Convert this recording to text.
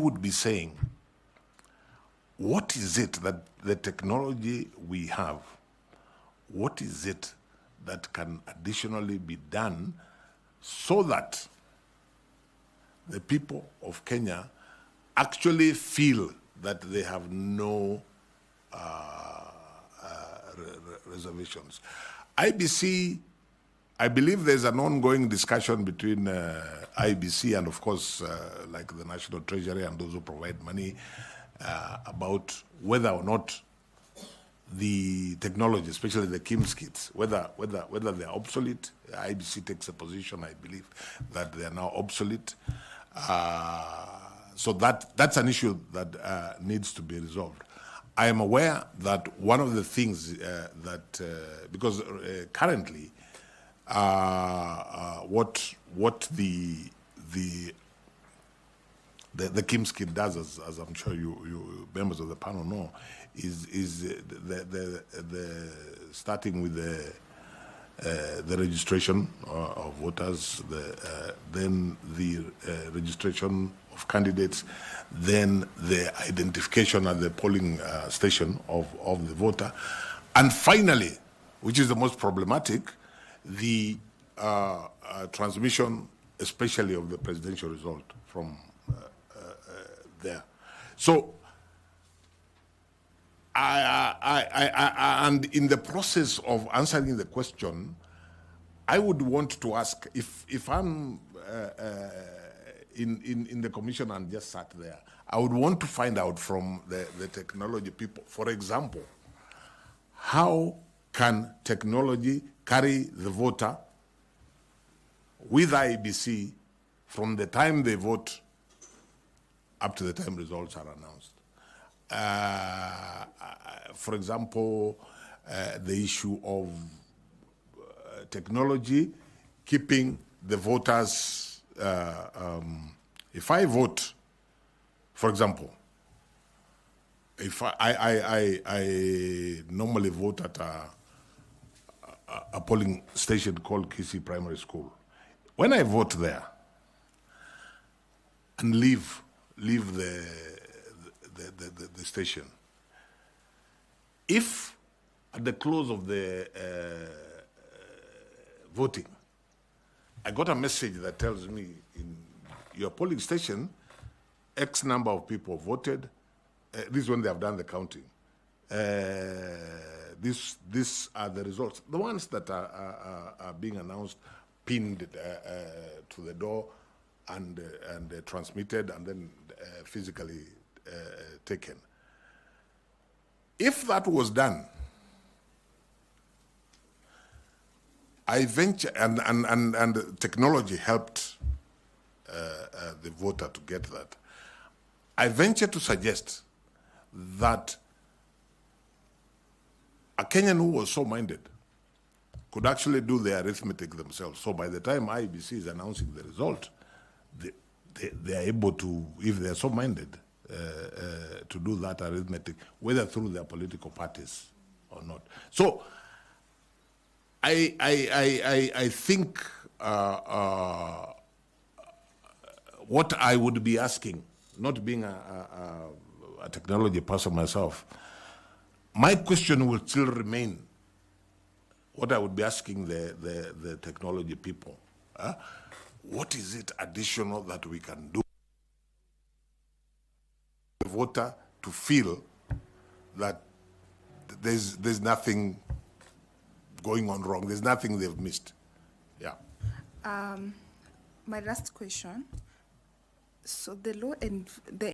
would be saying, what is it that the technology we have, what is it that can additionally be done so that the people of Kenya actually feel that they have no reservations? IBC, I believe there's an ongoing discussion between IEBC and, of course, like the National Treasury and those who provide money about whether or not the technology, especially the KIMS kits, whether they're obsolete. IEBC takes a position, I believe, that they are now obsolete. So that's an issue that needs to be resolved. I am aware that one of the things because currently, what the KIMS kit does, as I'm sure you members of the panel know, is the starting with the registration of voters, then the registration of candidates, then the identification at the polling station of the voter, and finally, which is the most problematic, the transmission, especially of the presidential result from there. So, and in the process of answering the question, I would want to ask, if I'm in the commission and just sat there, I would want to find out from the technology people, for example, how can technology carry the voter with IEBC from the time they vote up to the time results are announced? For example, the issue of technology keeping the voters, if I vote, for example, if I normally vote at a polling station called Kisii Primary School, when I vote there and leave the station, if at the close of the voting, I got a message that tells me in your polling station, X number of people voted. This is when they have done the counting. These are the results. The ones that are being announced, pinned to the door and transmitted and then physically taken. If that was done, I venture, and technology helped the voter to get that. I venture to suggest that a Kenyan who was so minded could actually do the arithmetic themselves. So by the time IEBC is announcing the result, they are able to, if they are so minded, to do that arithmetic, whether through their political parties or not. So I think what I would be asking, not being a technology person myself, my question will still remain what I would be asking the technology people. What is it additional that we can do for the voter to feel that there's nothing going on wrong, there's nothing they've missed? Yeah. My last question. So the law and the